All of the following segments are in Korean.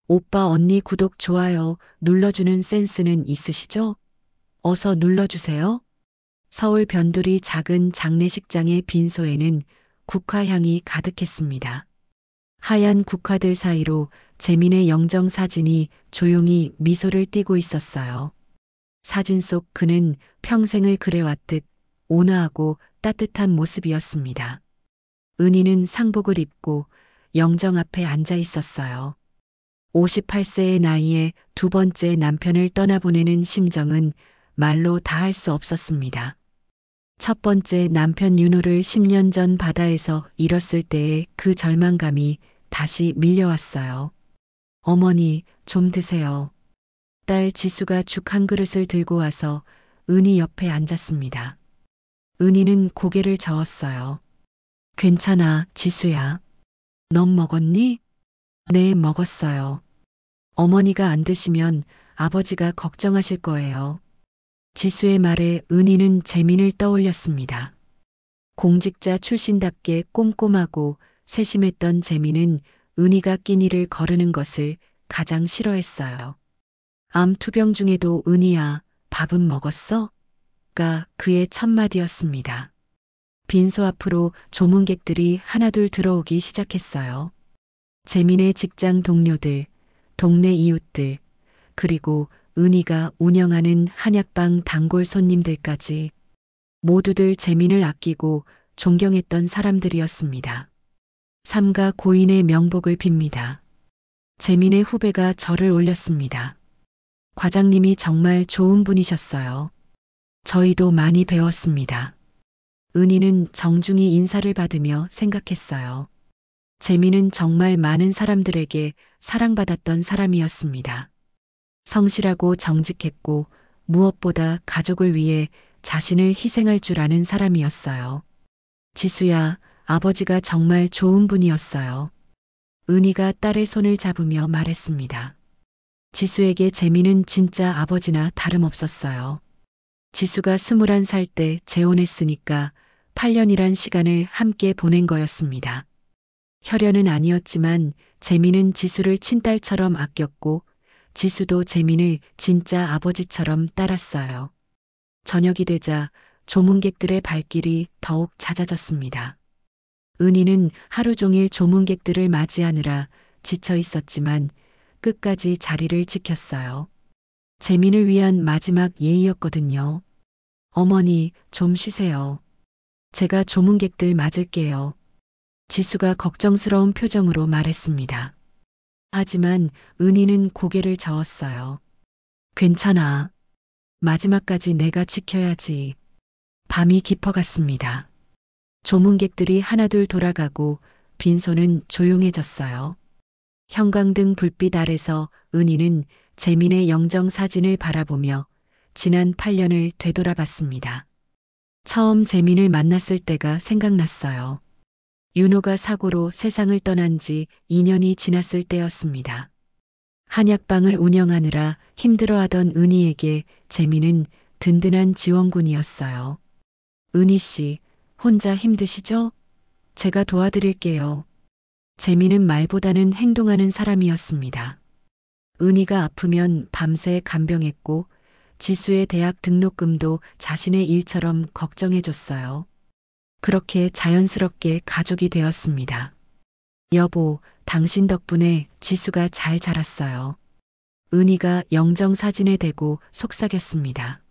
오빠 언니 구독 좋아요 눌러주는 센스는 있으시죠? 어서 눌러주세요. 서울 변두리 작은 장례식장의 빈소에는 국화향이 가득했습니다. 하얀 국화들 사이로 재민의 영정 사진이 조용히 미소를 띠고 있었어요. 사진 속 그는 평생을 그래왔듯 온화하고 따뜻한 모습이었습니다. 은희는 상복을 입고 영정 앞에 앉아 있었어요. 58세의 나이에 두 번째 남편을 떠나보내는 심정은 말로 다할 수 없었습니다. 첫 번째 남편 윤호를 10년 전 바다에서 잃었을 때의 그 절망감이 다시 밀려왔어요. 어머니, 좀 드세요. 딸 지수가 죽 한 그릇을 들고 와서 은희 옆에 앉았습니다. 은희는 고개를 저었어요. 괜찮아, 지수야. 넌 먹었니? 네, 먹었어요. 어머니가 안 드시면 아버지가 걱정하실 거예요. 지수의 말에 은희는 재민을 떠올렸습니다. 공직자 출신답게 꼼꼼하고 세심했던 재민은 은희가 끼니를 거르는 것을 가장 싫어했어요. 암 투병 중에도 은희야, 밥은 먹었어? 가 그의 첫마디였습니다. 빈소 앞으로 조문객들이 하나둘 들어오기 시작했어요. 재민의 직장 동료들, 동네 이웃들, 그리고 은희가 운영하는 한약방 단골 손님들까지 모두들 재민을 아끼고 존경했던 사람들이었습니다. 삼가 고인의 명복을 빕니다. 재민의 후배가 절을 올렸습니다. 과장님이 정말 좋은 분이셨어요. 저희도 많이 배웠습니다. 은희는 정중히 인사를 받으며 생각했어요. 재민은 정말 많은 사람들에게 사랑받았던 사람이었습니다. 성실하고 정직했고 무엇보다 가족을 위해 자신을 희생할 줄 아는 사람이었어요. 지수야, 아버지가 정말 좋은 분이었어요. 은희가 딸의 손을 잡으며 말했습니다. 지수에게 재민은 진짜 아버지나 다름없었어요. 지수가 21살 때 재혼했으니까 8년이란 시간을 함께 보낸 거였습니다. 혈연은 아니었지만 재민은 지수를 친딸처럼 아꼈고 지수도 재민을 진짜 아버지처럼 따랐어요. 저녁이 되자 조문객들의 발길이 더욱 잦아졌습니다. 은희는 하루 종일 조문객들을 맞이하느라 지쳐 있었지만 끝까지 자리를 지켰어요. 재민을 위한 마지막 예의였거든요. 어머니, 좀 쉬세요. 제가 조문객들 맞을게요. 지수가 걱정스러운 표정으로 말했습니다. 하지만 은희는 고개를 저었어요. 괜찮아. 마지막까지 내가 지켜야지. 밤이 깊어갔습니다. 조문객들이 하나둘 돌아가고 빈소는 조용해졌어요. 형광등 불빛 아래서 은희는 재민의 영정 사진을 바라보며 지난 8년을 되돌아봤습니다. 처음 재민을 만났을 때가 생각났어요. 윤호가 사고로 세상을 떠난 지 2년이 지났을 때였습니다. 한약방을 운영하느라 힘들어하던 은희에게 재민은 든든한 지원군이었어요. 은희 씨, 혼자 힘드시죠? 제가 도와드릴게요. 재민은 말보다는 행동하는 사람이었습니다. 은희가 아프면 밤새 간병했고 지수의 대학 등록금도 자신의 일처럼 걱정해줬어요. 그렇게 자연스럽게 가족이 되었습니다. 여보, 당신 덕분에 지수가 잘 자랐어요. 은희가 영정 사진에 대고 속삭였습니다.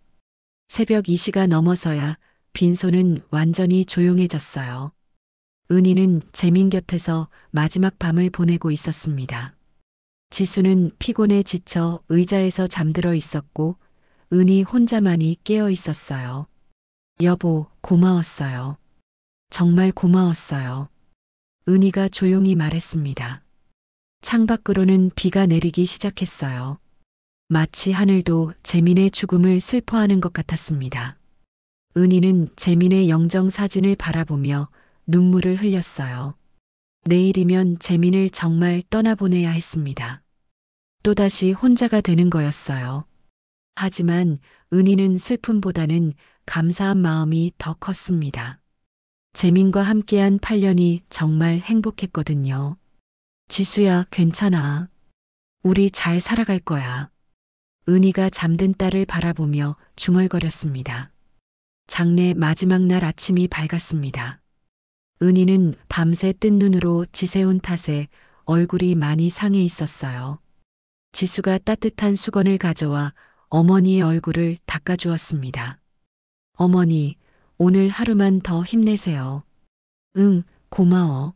새벽 2시가 넘어서야 빈소는 완전히 조용해졌어요. 은희는 재민 곁에서 마지막 밤을 보내고 있었습니다. 지수는 피곤에 지쳐 의자에서 잠들어 있었고 은희 혼자만이 깨어 있었어요. 여보, 고마웠어요. 정말 고마웠어요. 은희가 조용히 말했습니다. 창밖으로는 비가 내리기 시작했어요. 마치 하늘도 재민의 죽음을 슬퍼하는 것 같았습니다. 은희는 재민의 영정 사진을 바라보며 눈물을 흘렸어요. 내일이면 재민을 정말 떠나보내야 했습니다. 또다시 혼자가 되는 거였어요. 하지만 은희는 슬픔보다는 감사한 마음이 더 컸습니다. 재민과 함께한 8년이 정말 행복했거든요. 지수야, 괜찮아. 우리 잘 살아갈 거야. 은희가 잠든 딸을 바라보며 중얼거렸습니다. 장례 마지막 날 아침이 밝았습니다. 은희는 밤새 뜬 눈으로 지새운 탓에 얼굴이 많이 상해 있었어요. 지수가 따뜻한 수건을 가져와 어머니의 얼굴을 닦아주었습니다. 어머니, 오늘 하루만 더 힘내세요. 응, 고마워.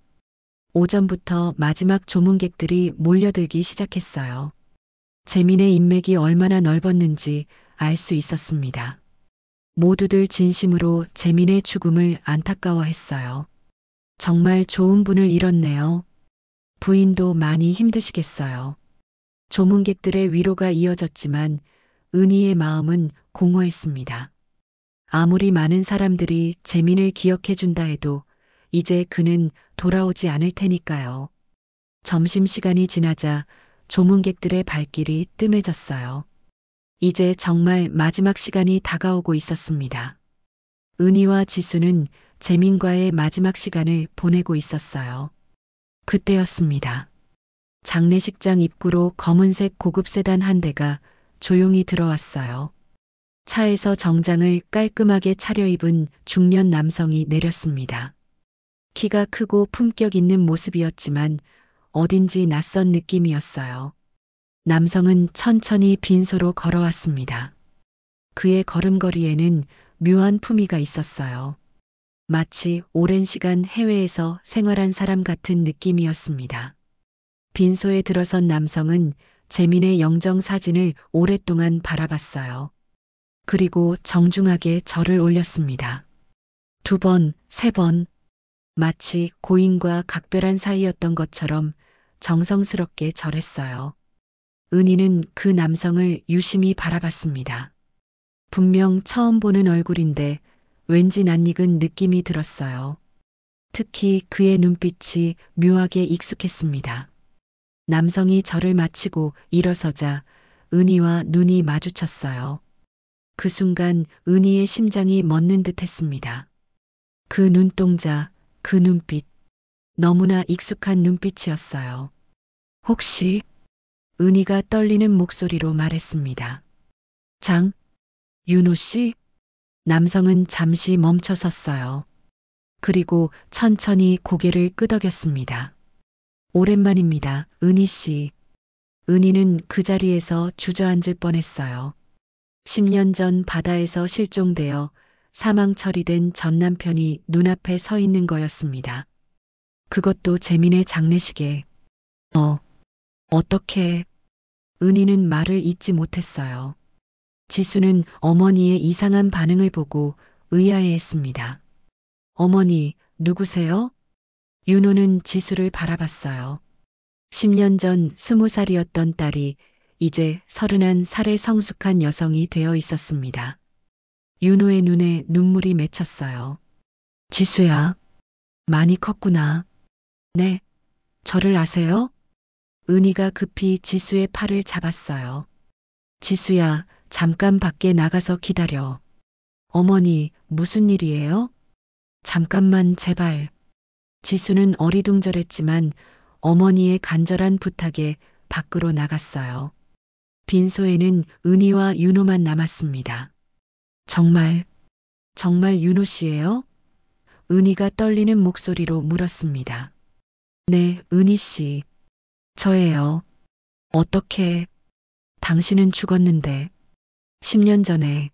오전부터 마지막 조문객들이 몰려들기 시작했어요. 재민의 인맥이 얼마나 넓었는지 알 수 있었습니다. 모두들 진심으로 재민의 죽음을 안타까워했어요. 정말 좋은 분을 잃었네요. 부인도 많이 힘드시겠어요. 조문객들의 위로가 이어졌지만 은희의 마음은 공허했습니다. 아무리 많은 사람들이 재민을 기억해준다 해도 이제 그는 돌아오지 않을 테니까요. 점심시간이 지나자 조문객들의 발길이 뜸해졌어요. 이제 정말 마지막 시간이 다가오고 있었습니다. 은희와 지수는 재민과의 마지막 시간을 보내고 있었어요. 그때였습니다. 장례식장 입구로 검은색 고급 세단 한 대가 조용히 들어왔어요. 차에서 정장을 깔끔하게 차려입은 중년 남성이 내렸습니다. 키가 크고 품격 있는 모습이었지만 어딘지 낯선 느낌이었어요. 남성은 천천히 빈소로 걸어왔습니다. 그의 걸음걸이에는 묘한 품위가 있었어요. 마치 오랜 시간 해외에서 생활한 사람 같은 느낌이었습니다. 빈소에 들어선 남성은 재민의 영정 사진을 오랫동안 바라봤어요. 그리고 정중하게 절을 올렸습니다. 2번, 3번. 마치 고인과 각별한 사이였던 것처럼 정성스럽게 절했어요. 은희는 그 남성을 유심히 바라봤습니다. 분명 처음 보는 얼굴인데 왠지 낯익은 느낌이 들었어요. 특히 그의 눈빛이 묘하게 익숙했습니다. 남성이 절을 마치고 일어서자 은희와 눈이 마주쳤어요. 그 순간 은희의 심장이 멎는 듯 했습니다. 그 눈동자, 그 눈빛, 너무나 익숙한 눈빛이었어요. 혹시? 은희가 떨리는 목소리로 말했습니다. 윤호 씨? 남성은 잠시 멈춰 섰어요. 그리고 천천히 고개를 끄덕였습니다. 오랜만입니다, 은희 씨. 은희는 그 자리에서 주저앉을 뻔했어요. 10년 전 바다에서 실종되어 사망 처리된 전 남편이 눈앞에 서 있는 거였습니다. 그것도 재민의 장례식에. 어떻게? 은희는 말을 잇지 못했어요. 지수는 어머니의 이상한 반응을 보고 의아해했습니다. 어머니, 누구세요? 윤호는 지수를 바라봤어요. 10년 전 20살이었던 딸이 이제 31살의 성숙한 여성이 되어 있었습니다. 윤호의 눈에 눈물이 맺혔어요. 지수야, 많이 컸구나. 네, 저를 아세요? 은희가 급히 지수의 팔을 잡았어요. 지수야, 잠깐 밖에 나가서 기다려. 어머니, 무슨 일이에요? 잠깐만 제발. 지수는 어리둥절했지만 어머니의 간절한 부탁에 밖으로 나갔어요. 빈소에는 은희와 윤호만 남았습니다. 정말 윤호 씨예요? 은희가 떨리는 목소리로 물었습니다. 네, 은희 씨. 저예요. 어떻게? 당신은 죽었는데. 10년 전에.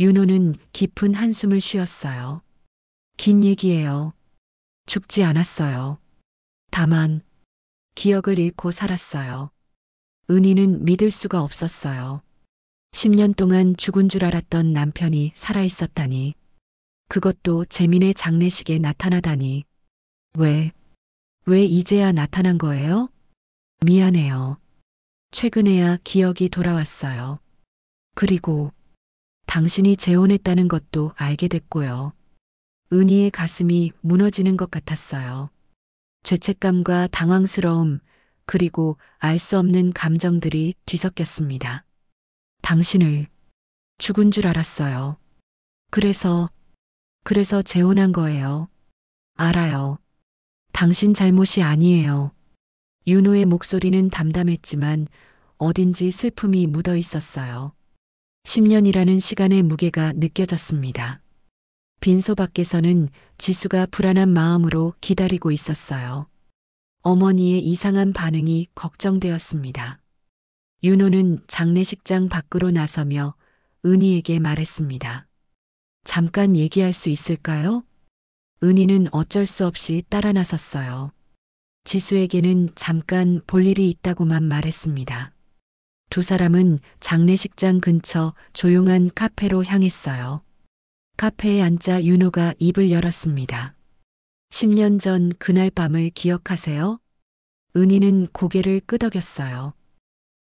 윤호는 깊은 한숨을 쉬었어요. 긴 얘기예요. 죽지 않았어요. 다만 기억을 잃고 살았어요. 은희는 믿을 수가 없었어요. 10년 동안 죽은 줄 알았던 남편이 살아있었다니. 그것도 재민의 장례식에 나타나다니. 왜 이제야 나타난 거예요? 미안해요. 최근에야 기억이 돌아왔어요. 그리고 당신이 재혼했다는 것도 알게 됐고요. 은희의 가슴이 무너지는 것 같았어요. 죄책감과 당황스러움, 그리고 알 수 없는 감정들이 뒤섞였습니다. 당신을 죽은 줄 알았어요. 그래서 재혼한 거예요. 알아요. 당신 잘못이 아니에요. 윤호의 목소리는 담담했지만 어딘지 슬픔이 묻어 있었어요. 10년이라는 시간의 무게가 느껴졌습니다. 빈소 밖에서는 지수가 불안한 마음으로 기다리고 있었어요. 어머니의 이상한 반응이 걱정되었습니다. 윤호는 장례식장 밖으로 나서며 은희에게 말했습니다. 잠깐 얘기할 수 있을까요? 은희는 어쩔 수 없이 따라 나섰어요. 지수에게는 잠깐 볼 일이 있다고만 말했습니다. 두 사람은 장례식장 근처 조용한 카페로 향했어요. 카페에 앉자 윤호가 입을 열었습니다. 10년 전 그날 밤을 기억하세요? 은희는 고개를 끄덕였어요.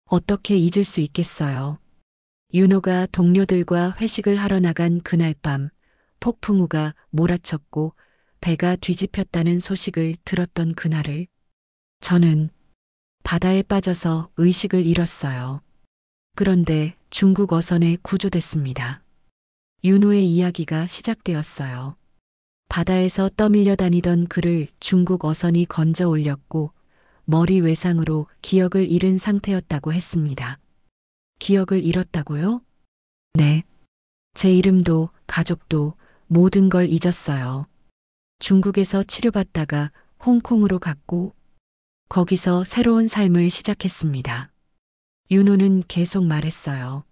어떻게 잊을 수 있겠어요? 윤호가 동료들과 회식을 하러 나간 그날 밤 폭풍우가 몰아쳤고 배가 뒤집혔다는 소식을 들었던 그날을 저는 바다에 빠져서 의식을 잃었어요. 그런데 중국 어선에 구조됐습니다. 윤호의 이야기가 시작되었어요. 바다에서 떠밀려 다니던 그를 중국 어선이 건져 올렸고 머리 외상으로 기억을 잃은 상태였다고 했습니다. 기억을 잃었다고요? 네. 제 이름도 가족도 모든 걸 잊었어요. 중국에서 치료받다가 홍콩으로 갔고 거기서 새로운 삶을 시작했습니다. 윤호는 계속 말했어요.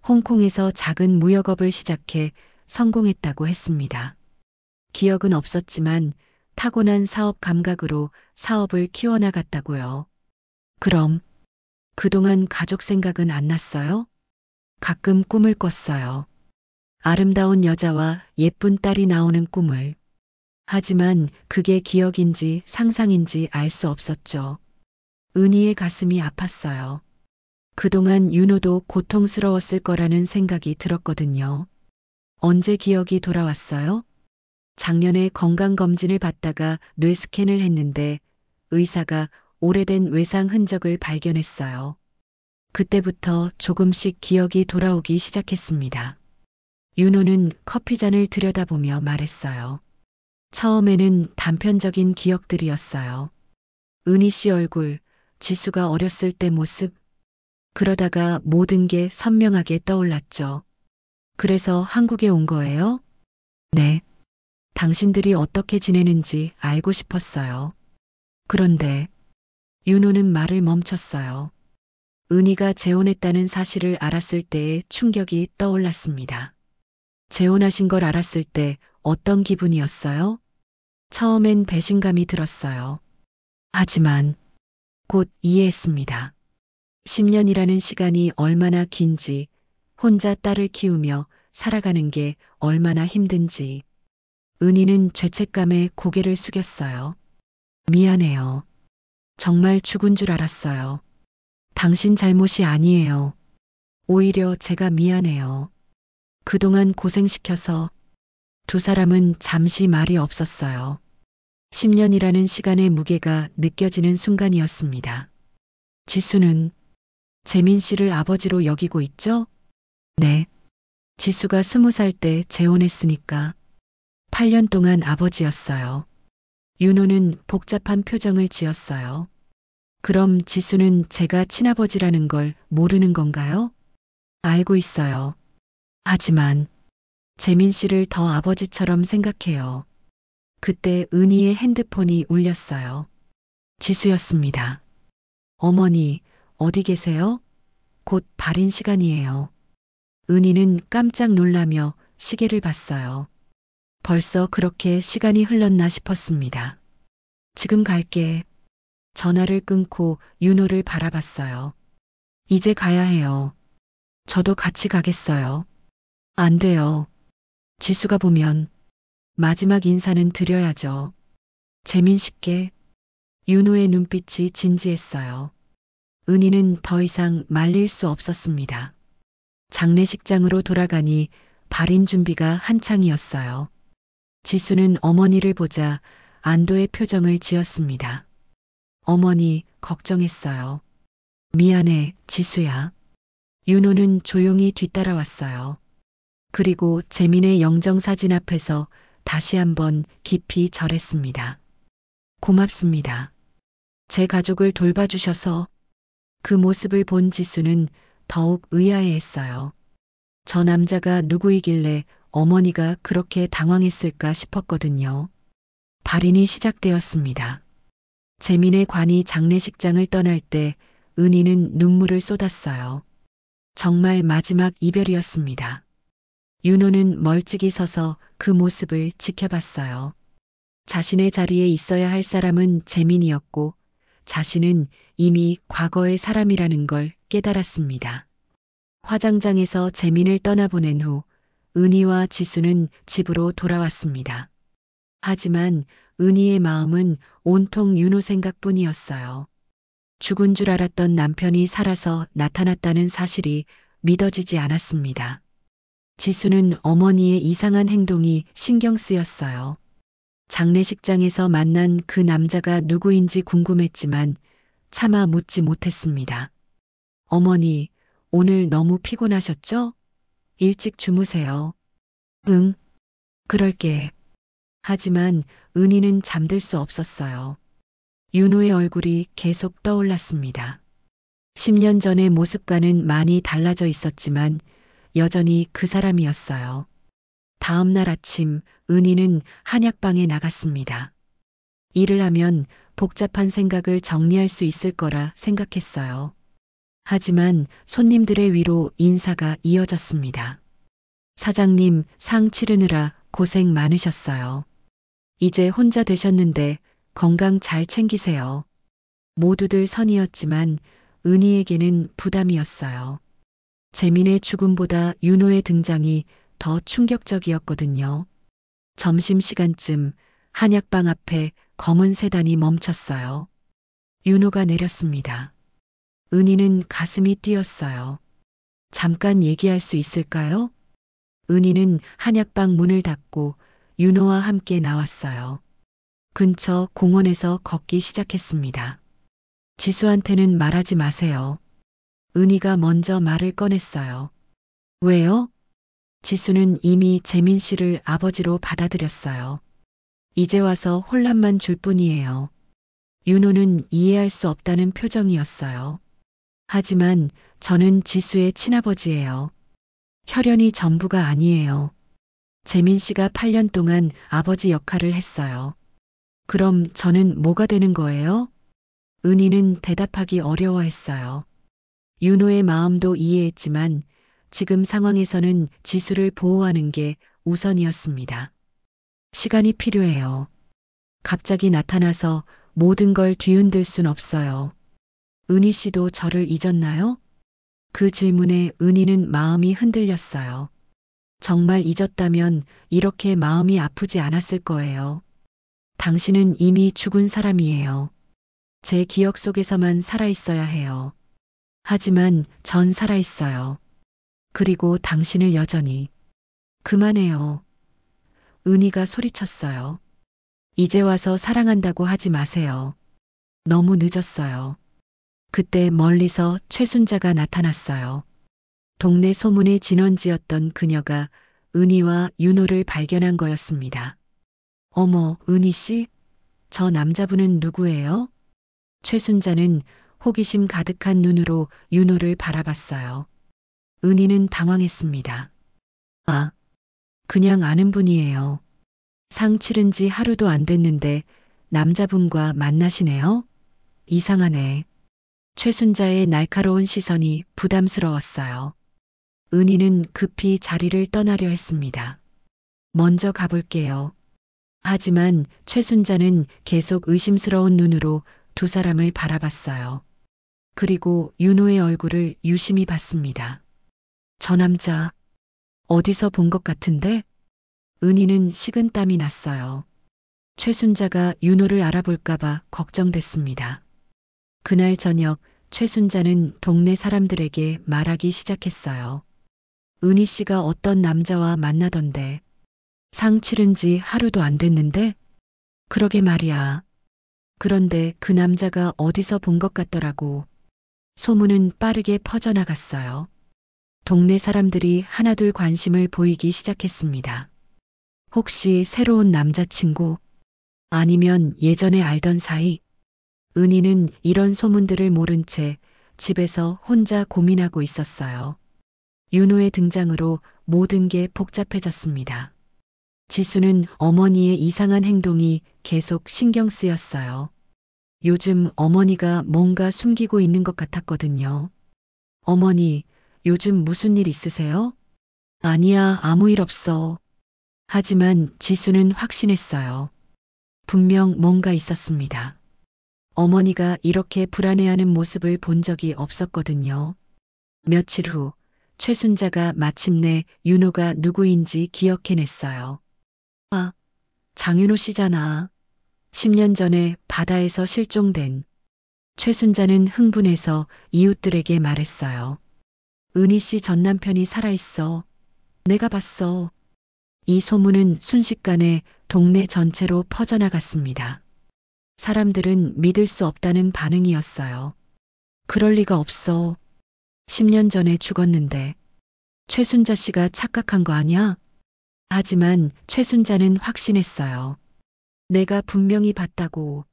홍콩에서 작은 무역업을 시작해 성공했다고 했습니다. 기억은 없었지만 타고난 사업 감각으로 사업을 키워나갔다고요. 그럼 그동안 가족 생각은 안 났어요? 가끔 꿈을 꿨어요. 아름다운 여자와 예쁜 딸이 나오는 꿈을. 하지만 그게 기억인지 상상인지 알 수 없었죠. 은희의 가슴이 아팠어요. 그동안 윤호도 고통스러웠을 거라는 생각이 들었거든요. 언제 기억이 돌아왔어요? 작년에 건강검진을 받다가 뇌 스캔을 했는데 의사가 오래된 외상 흔적을 발견했어요. 그때부터 조금씩 기억이 돌아오기 시작했습니다. 윤호는 커피잔을 들여다보며 말했어요. 처음에는 단편적인 기억들이었어요. 은희 씨 얼굴, 지수가 어렸을 때 모습, 그러다가 모든 게 선명하게 떠올랐죠. 그래서 한국에 온 거예요? 네. 당신들이 어떻게 지내는지 알고 싶었어요. 그런데 윤호는 말을 멈췄어요. 은희가 재혼했다는 사실을 알았을 때의 충격이 떠올랐습니다. 재혼하신 걸 알았을 때 어떤 기분이었어요? 처음엔 배신감이 들었어요. 하지만 곧 이해했습니다. 10년이라는 시간이 얼마나 긴지, 혼자 딸을 키우며 살아가는 게 얼마나 힘든지. 은희는 죄책감에 고개를 숙였어요. 미안해요. 정말 죽은 줄 알았어요. 당신 잘못이 아니에요. 오히려 제가 미안해요. 그동안 고생시켜서 두 사람은 잠시 말이 없었어요. 10년이라는 시간의 무게가 느껴지는 순간이었습니다. 지수는 재민 씨를 아버지로 여기고 있죠? 네. 지수가 20살 때 재혼했으니까 8년 동안 아버지였어요. 윤호는 복잡한 표정을 지었어요. 그럼 지수는 제가 친아버지라는 걸 모르는 건가요? 알고 있어요. 하지만 재민 씨를 더 아버지처럼 생각해요. 그때 은희의 핸드폰이 울렸어요. 지수였습니다. 어머니, 어디 계세요? 곧 발인 시간이에요. 은희는 깜짝 놀라며 시계를 봤어요. 벌써 그렇게 시간이 흘렀나 싶었습니다. 지금 갈게. 전화를 끊고 윤호를 바라봤어요. 이제 가야 해요. 저도 같이 가겠어요. 안 돼요. 지수가 보면 마지막 인사는 드려야죠. 재민 씨께. 윤호의 눈빛이 진지했어요. 은희는 더 이상 말릴 수 없었습니다. 장례식장으로 돌아가니 발인 준비가 한창이었어요. 지수는 어머니를 보자 안도의 표정을 지었습니다. 어머니, 걱정했어요. 미안해, 지수야. 윤호는 조용히 뒤따라왔어요. 그리고 재민의 영정사진 앞에서 다시 한번 깊이 절했습니다. 고맙습니다. 제 가족을 돌봐주셔서. 그 모습을 본 지수는 더욱 의아해했어요. 저 남자가 누구이길래 어머니가 그렇게 당황했을까 싶었거든요. 발인이 시작되었습니다. 재민의 관이 장례식장을 떠날 때 은희는 눈물을 쏟았어요. 정말 마지막 이별이었습니다. 윤호는 멀찍이 서서 그 모습을 지켜봤어요. 자신의 자리에 있어야 할 사람은 재민이었고 자신은 이미 과거의 사람이라는 걸 깨달았습니다. 화장장에서 재민을 떠나보낸 후 은희와 지수는 집으로 돌아왔습니다. 하지만 은희의 마음은 온통 윤호 생각뿐이었어요. 죽은 줄 알았던 남편이 살아서 나타났다는 사실이 믿어지지 않았습니다. 지수는 어머니의 이상한 행동이 신경 쓰였어요. 장례식장에서 만난 그 남자가 누구인지 궁금했지만 차마 묻지 못했습니다. 어머니, 오늘 너무 피곤하셨죠? 일찍 주무세요. 응, 그럴게. 하지만 은희는 잠들 수 없었어요. 윤호의 얼굴이 계속 떠올랐습니다. 10년 전의 모습과는 많이 달라져 있었지만 여전히 그 사람이었어요. 다음 날 아침 은희는 한약방에 나갔습니다. 일을 하면 복잡한 생각을 정리할 수 있을 거라 생각했어요. 하지만 손님들의 위로 인사가 이어졌습니다. 사장님, 상 치르느라 고생 많으셨어요. 이제 혼자 되셨는데 건강 잘 챙기세요. 모두들 선이었지만 은희에게는 부담이었어요. 재민의 죽음보다 윤호의 등장이 더 충격적이었거든요. 점심시간쯤 한약방 앞에 검은 세단이 멈췄어요. 윤호가 내렸습니다. 은희는 가슴이 뛰었어요. 잠깐 얘기할 수 있을까요? 은희는 한약방 문을 닫고 윤호와 함께 나왔어요. 근처 공원에서 걷기 시작했습니다. 지수한테는 말하지 마세요. 은희가 먼저 말을 꺼냈어요. 왜요? 지수는 이미 재민 씨를 아버지로 받아들였어요. 이제 와서 혼란만 줄 뿐이에요. 윤호는 이해할 수 없다는 표정이었어요. 하지만 저는 지수의 친아버지예요. 혈연이 전부가 아니에요. 재민 씨가 8년 동안 아버지 역할을 했어요. 그럼 저는 뭐가 되는 거예요? 은희는 대답하기 어려워했어요. 윤호의 마음도 이해했지만 지금 상황에서는 지수를 보호하는 게 우선이었습니다. 시간이 필요해요. 갑자기 나타나서 모든 걸 뒤흔들 순 없어요. 은희 씨도 저를 잊었나요? 그 질문에 은희는 마음이 흔들렸어요. 정말 잊었다면 이렇게 마음이 아프지 않았을 거예요. 당신은 이미 죽은 사람이에요. 제 기억 속에서만 살아있어야 해요. 하지만 전 살아있어요. 그리고 당신을 여전히. 그만해요. 은희가 소리쳤어요. 이제 와서 사랑한다고 하지 마세요. 너무 늦었어요. 그때 멀리서 최순자가 나타났어요. 동네 소문의 진원지였던 그녀가 은희와 윤호를 발견한 거였습니다. 어머, 은희 씨? 저 남자분은 누구예요? 최순자는 호기심 가득한 눈으로 윤호를 바라봤어요. 은희는 당황했습니다. 아, 그냥 아는 분이에요. 상 치른 지 하루도 안 됐는데 남자분과 만나시네요? 이상하네. 최순자의 날카로운 시선이 부담스러웠어요. 은희는 급히 자리를 떠나려 했습니다. 먼저 가볼게요. 하지만 최순자는 계속 의심스러운 눈으로 두 사람을 바라봤어요. 그리고 윤호의 얼굴을 유심히 봤습니다. 저 남자 어디서 본 것 같은데? 은희는 식은땀이 났어요. 최순자가 윤호를 알아볼까봐 걱정됐습니다. 그날 저녁 최순자는 동네 사람들에게 말하기 시작했어요. 은희 씨가 어떤 남자와 만나던데 상 치른 지 하루도 안 됐는데? 그러게 말이야. 그런데 그 남자가 어디서 본 것 같더라고. 소문은 빠르게 퍼져나갔어요. 동네 사람들이 하나둘 관심을 보이기 시작했습니다. 혹시 새로운 남자친구? 아니면 예전에 알던 사이? 은희는 이런 소문들을 모른 채 집에서 혼자 고민하고 있었어요. 윤호의 등장으로 모든 게 복잡해졌습니다. 지수는 어머니의 이상한 행동이 계속 신경 쓰였어요. 요즘 어머니가 뭔가 숨기고 있는 것 같았거든요. 어머니, 요즘 무슨 일 있으세요? 아니야, 아무 일 없어. 하지만 지수는 확신했어요. 분명 뭔가 있었습니다. 어머니가 이렇게 불안해하는 모습을 본 적이 없었거든요. 며칠 후, 최순자가 마침내 윤호가 누구인지 기억해냈어요. 아, 장윤호 씨잖아. 10년 전에 바다에서 실종된. 최순자는 흥분해서 이웃들에게 말했어요. 은희 씨 전 남편이 살아있어. 내가 봤어. 이 소문은 순식간에 동네 전체로 퍼져나갔습니다. 사람들은 믿을 수 없다는 반응이었어요. 그럴 리가 없어. 10년 전에 죽었는데. 최순자 씨가 착각한 거 아니야? 하지만 최순자는 확신했어요. 내가 분명히 봤다고.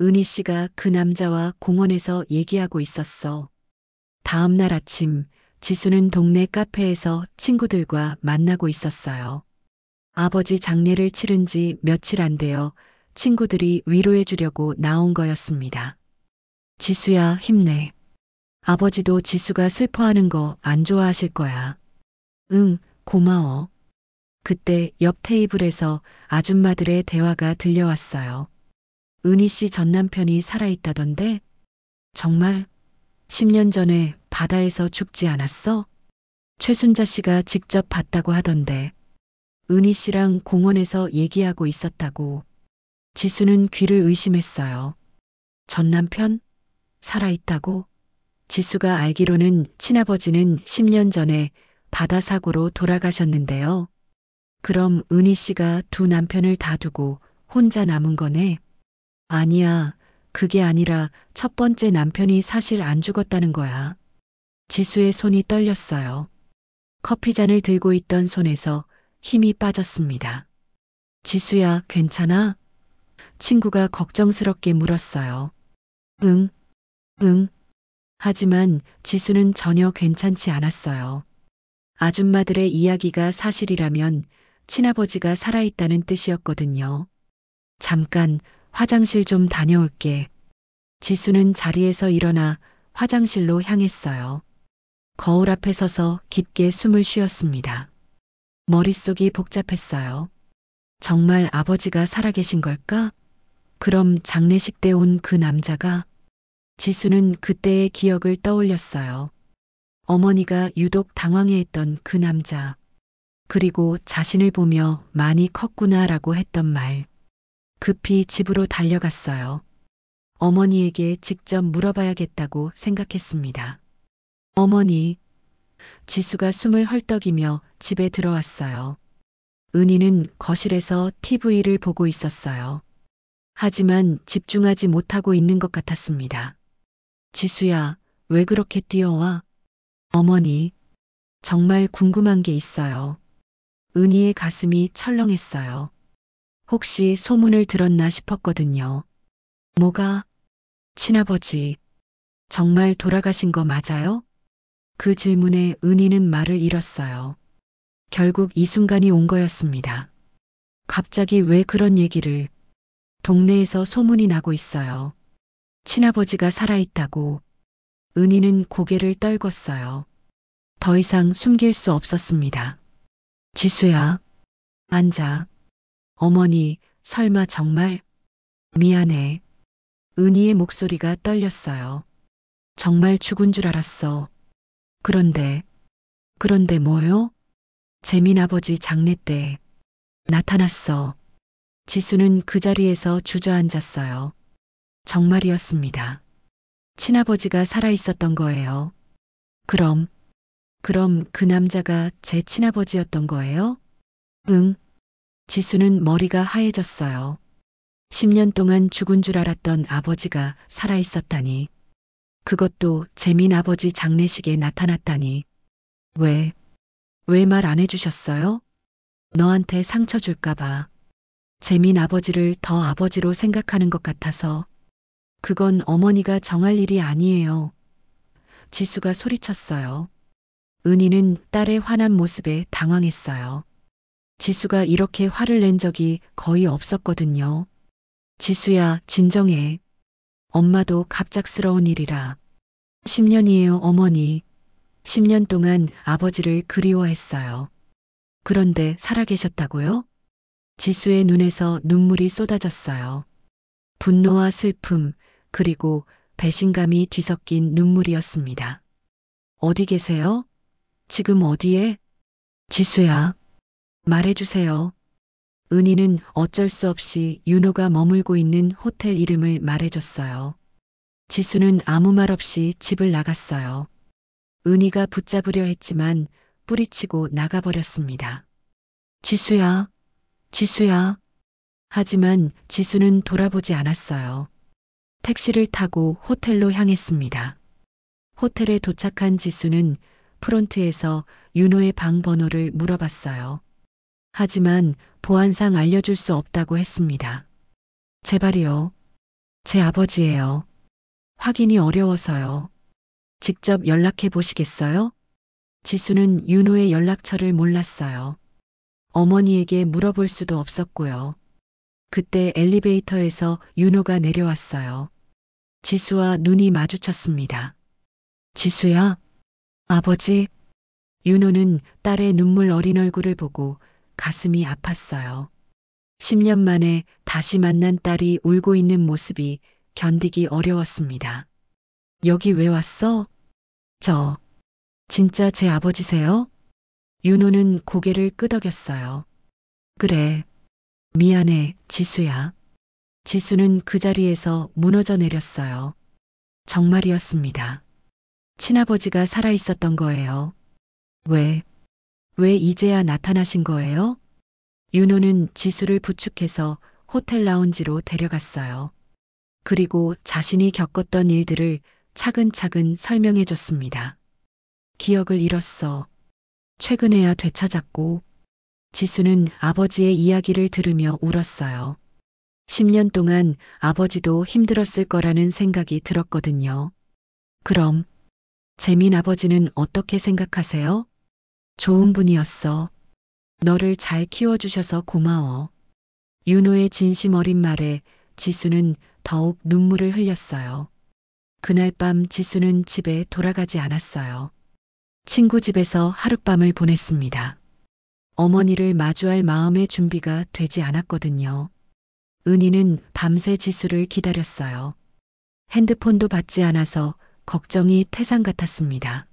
은희 씨가 그 남자와 공원에서 얘기하고 있었어. 다음 날 아침, 지수는 동네 카페에서 친구들과 만나고 있었어요. 아버지 장례를 치른 지 며칠 안 되어 친구들이 위로해 주려고 나온 거였습니다. 지수야, 힘내. 아버지도 지수가 슬퍼하는 거 안 좋아하실 거야. 응, 고마워. 그때 옆 테이블에서 아줌마들의 대화가 들려왔어요. 은희 씨 전 남편이 살아있다던데? 정말? 10년 전에 바다에서 죽지 않았어? 최순자 씨가 직접 봤다고 하던데. 은희 씨랑 공원에서 얘기하고 있었다고. 지수는 귀를 의심했어요. 전 남편? 살아있다고? 지수가 알기로는 친아버지는 10년 전에 바다 사고로 돌아가셨는데요. 그럼 은희 씨가 두 남편을 다 두고 혼자 남은 거네? 아니야. 그게 아니라 첫 번째 남편이 사실 안 죽었다는 거야. 지수의 손이 떨렸어요. 커피잔을 들고 있던 손에서 힘이 빠졌습니다. 지수야, 괜찮아? 친구가 걱정스럽게 물었어요. 응, 응. 하지만 지수는 전혀 괜찮지 않았어요. 아줌마들의 이야기가 사실이라면 친아버지가 살아있다는 뜻이었거든요. 잠깐 화장실 좀 다녀올게. 지수는 자리에서 일어나 화장실로 향했어요. 거울 앞에 서서 깊게 숨을 쉬었습니다. 머릿속이 복잡했어요. 정말 아버지가 살아계신 걸까? 그럼 장례식 때 온 그 남자가? 지수는 그때의 기억을 떠올렸어요. 어머니가 유독 당황해했던 그 남자. 그리고 자신을 보며 많이 컸구나라고 했던 말. 급히 집으로 달려갔어요. 어머니에게 직접 물어봐야겠다고 생각했습니다. 어머니. 지수가 숨을 헐떡이며 집에 들어왔어요. 은희는 거실에서 TV를 보고 있었어요. 하지만 집중하지 못하고 있는 것 같았습니다. 지수야, 왜 그렇게 뛰어와? 어머니, 정말 궁금한 게 있어요. 은희의 가슴이 철렁했어요. 혹시 소문을 들었나 싶었거든요. 뭐가? 친아버지, 정말 돌아가신 거 맞아요? 그 질문에 은희는 말을 잃었어요. 결국 이 순간이 온 거였습니다. 갑자기 왜 그런 얘기를? 동네에서 소문이 나고 있어요. 친아버지가 살아있다고. 은희는 고개를 떨궜어요. 더 이상 숨길 수 없었습니다. 지수야, 앉아. 어머니, 설마 정말? 미안해. 은희의 목소리가 떨렸어요. 정말 죽은 줄 알았어. 그런데 뭐요? 재민 아버지 장례 때 나타났어. 지수는 그 자리에서 주저앉았어요. 정말이었습니다. 친아버지가 살아있었던 거예요. 그럼 그 남자가 제 친아버지였던 거예요? 응. 지수는 머리가 하얘졌어요. 10년 동안 죽은 줄 알았던 아버지가 살아있었다니. 그것도 재민 아버지 장례식에 나타났다니. 왜 말 안 해주셨어요? 너한테 상처 줄까봐. 재민 아버지를 더 아버지로 생각하는 것 같아서. 그건 어머니가 정할 일이 아니에요. 지수가 소리쳤어요. 은희는 딸의 화난 모습에 당황했어요. 지수가 이렇게 화를 낸 적이 거의 없었거든요. 지수야, 진정해. 엄마도 갑작스러운 일이라. 10년이에요, 어머니. 10년 동안 아버지를 그리워했어요. 그런데 살아계셨다고요? 지수의 눈에서 눈물이 쏟아졌어요. 분노와 슬픔, 그리고 배신감이 뒤섞인 눈물이었습니다. 어디 계세요? 지금 어디에? 지수야, 말해주세요. 은희는 어쩔 수 없이 윤호가 머물고 있는 호텔 이름을 말해줬어요. 지수는 아무 말 없이 집을 나갔어요. 은희가 붙잡으려 했지만 뿌리치고 나가버렸습니다. 지수야, 지수야. 하지만 지수는 돌아보지 않았어요. 택시를 타고 호텔로 향했습니다. 호텔에 도착한 지수는 프론트에서 윤호의 방 번호를 물어봤어요. 하지만 보안상 알려줄 수 없다고 했습니다. 제발이요. 제 아버지예요. 확인이 어려워서요. 직접 연락해 보시겠어요? 지수는 윤호의 연락처를 몰랐어요. 어머니에게 물어볼 수도 없었고요. 그때 엘리베이터에서 윤호가 내려왔어요. 지수와 눈이 마주쳤습니다. 지수야, 아버지. 윤호는 딸의 눈물 어린 얼굴을 보고 가슴이 아팠어요. 10년 만에 다시 만난 딸이 울고 있는 모습이 견디기 어려웠습니다. 여기 왜 왔어? 진짜 제 아버지세요? 윤호는 고개를 끄덕였어요. 그래. 미안해, 지수야. 지수는 그 자리에서 무너져 내렸어요. 정말이었습니다. 친아버지가 살아있었던 거예요. 왜 이제야 나타나신 거예요? 윤호는 지수를 부축해서 호텔 라운지로 데려갔어요. 그리고 자신이 겪었던 일들을 차근차근 설명해 줬습니다. 기억을 잃었어. 최근에야 되찾았고. 지수는 아버지의 이야기를 들으며 울었어요. 10년 동안 아버지도 힘들었을 거라는 생각이 들었거든요. 그럼 재민 아버지는 어떻게 생각하세요? 좋은 분이었어. 너를 잘 키워주셔서 고마워. 윤호의 진심 어린 말에 지수는 더욱 눈물을 흘렸어요. 그날 밤 지수는 집에 돌아가지 않았어요. 친구 집에서 하룻밤을 보냈습니다. 어머니를 마주할 마음의 준비가 되지 않았거든요. 은희는 밤새 지수를 기다렸어요. 핸드폰도 받지 않아서 걱정이 태산 같았습니다.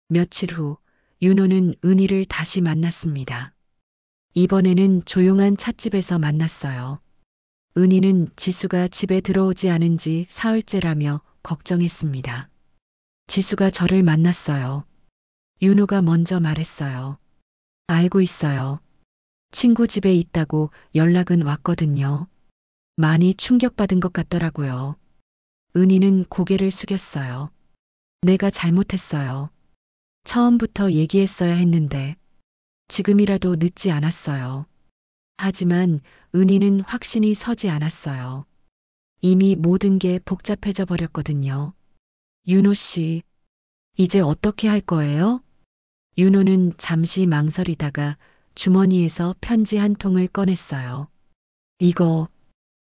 며칠 후 윤호는 은희를 다시 만났습니다. 이번에는 조용한 찻집에서 만났어요. 은희는 지수가 집에 들어오지 않은 지 사흘째라며 걱정했습니다. 지수가 저를 만났어요. 윤호가 먼저 말했어요. 알고 있어요. 친구 집에 있다고 연락은 왔거든요. 많이 충격받은 것 같더라고요. 은희는 고개를 숙였어요. 내가 잘못했어요. 처음부터 얘기했어야 했는데 지금이라도 늦지 않았어요. 하지만 은희는 확신이 서지 않았어요. 이미 모든 게 복잡해져 버렸거든요. 윤호 씨, 이제 어떻게 할 거예요? 윤호는 잠시 망설이다가 주머니에서 편지 한 통을 꺼냈어요. 이거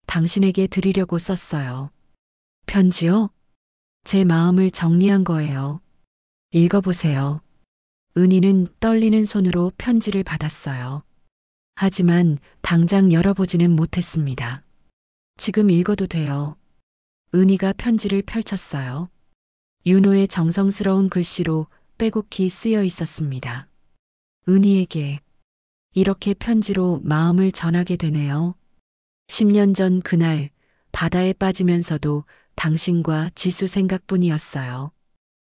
당신에게 드리려고 썼어요. 편지요? 제 마음을 정리한 거예요. 읽어보세요. 은희는 떨리는 손으로 편지를 받았어요. 하지만 당장 열어보지는 못했습니다. 지금 읽어도 돼요. 은희가 편지를 펼쳤어요. 윤호의 정성스러운 글씨로 빼곡히 쓰여 있었습니다. 은희에게 이렇게 편지로 마음을 전하게 되네요. 10년 전 그날 바다에 빠지면서도 당신과 지수 생각뿐이었어요.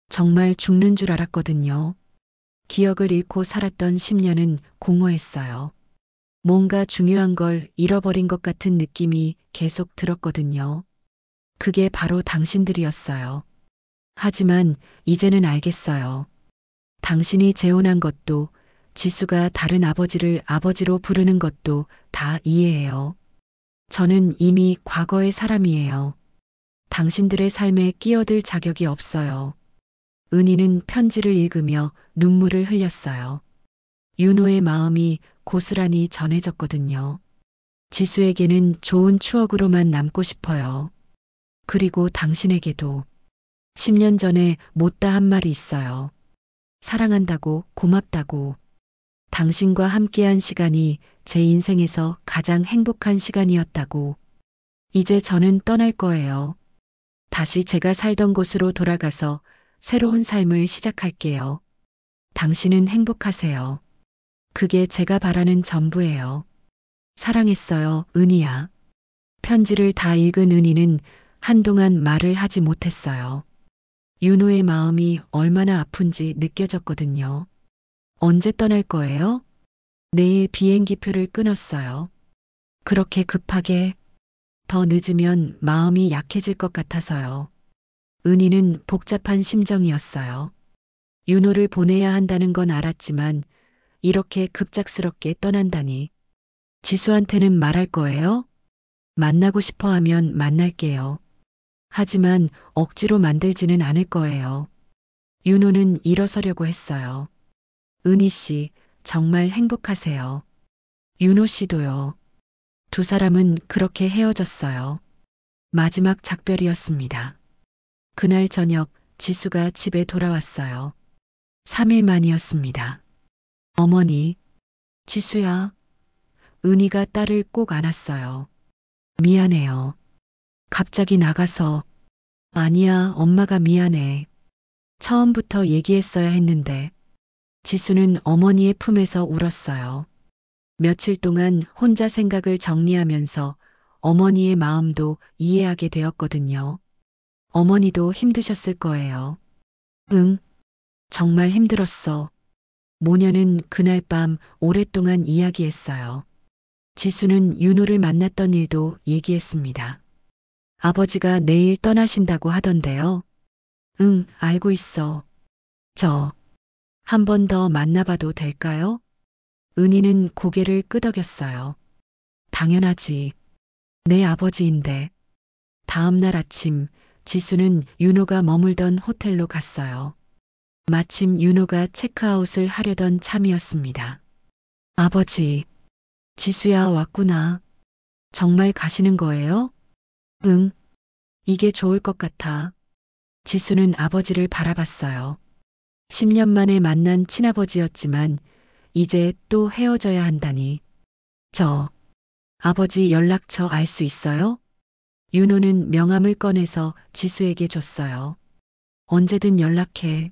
정말 죽는 줄 알았거든요. 기억을 잃고 살았던 10년은 공허했어요. 뭔가 중요한 걸 잃어버린 것 같은 느낌이 계속 들었거든요. 그게 바로 당신들이었어요. 하지만 이제는 알겠어요. 당신이 재혼한 것도 지수가 다른 아버지를 아버지로 부르는 것도 다 이해해요. 저는 이미 과거의 사람이에요. 당신들의 삶에 끼어들 자격이 없어요. 은희는 편지를 읽으며 눈물을 흘렸어요. 윤호의 마음이 고스란히 전해졌거든요. 지수에게는 좋은 추억으로만 남고 싶어요. 그리고 당신에게도 10년 전에 못다 한 말이 있어요. 사랑한다고, 고맙다고. 당신과 함께한 시간이 제 인생에서 가장 행복한 시간이었다고. 이제 저는 떠날 거예요. 다시 제가 살던 곳으로 돌아가서 새로운 삶을 시작할게요. 당신은 행복하세요. 그게 제가 바라는 전부예요. 사랑했어요, 은희야. 편지를 다 읽은 은희는 한동안 말을 하지 못했어요. 윤호의 마음이 얼마나 아픈지 느껴졌거든요. 언제 떠날 거예요? 내일 비행기표를 끊었어요. 그렇게 급하게 더 늦으면 마음이 약해질 것 같아서요. 은희는 복잡한 심정이었어요. 윤호를 보내야 한다는 건 알았지만 이렇게 급작스럽게 떠난다니. 지수한테는 말할 거예요? 만나고 싶어 하면 만날게요. 하지만 억지로 만들지는 않을 거예요. 윤호는 일어서려고 했어요. 은희 씨, 정말 행복하세요. 윤호 씨도요. 두 사람은 그렇게 헤어졌어요. 마지막 작별이었습니다. 그날 저녁 지수가 집에 돌아왔어요. 3일 만이었습니다. 어머니, 지수야. 은희가 딸을 꼭 안았어요. 미안해요. 갑자기 나가서. 아니야, 엄마가 미안해. 처음부터 얘기했어야 했는데. 지수는 어머니의 품에서 울었어요. 며칠 동안 혼자 생각을 정리하면서 어머니의 마음도 이해하게 되었거든요. 어머니도 힘드셨을 거예요. 응, 정말 힘들었어. 모녀는 그날 밤 오랫동안 이야기했어요. 지수는 윤호를 만났던 일도 얘기했습니다. 아버지가 내일 떠나신다고 하던데요. 응, 알고 있어. 저, 한 번 더 만나봐도 될까요? 은희는 고개를 끄덕였어요. 당연하지. 내 아버지인데. 다음 날 아침, 지수는 윤호가 머물던 호텔로 갔어요. 마침 윤호가 체크아웃을 하려던 참이었습니다. 아버지, 지수야 왔구나. 정말 가시는 거예요? 응, 이게 좋을 것 같아. 지수는 아버지를 바라봤어요. 10년 만에 만난 친아버지였지만 이제 또 헤어져야 한다니. 저, 아버지 연락처 알 수 있어요? 윤호는 명함을 꺼내서 지수에게 줬어요. 언제든 연락해.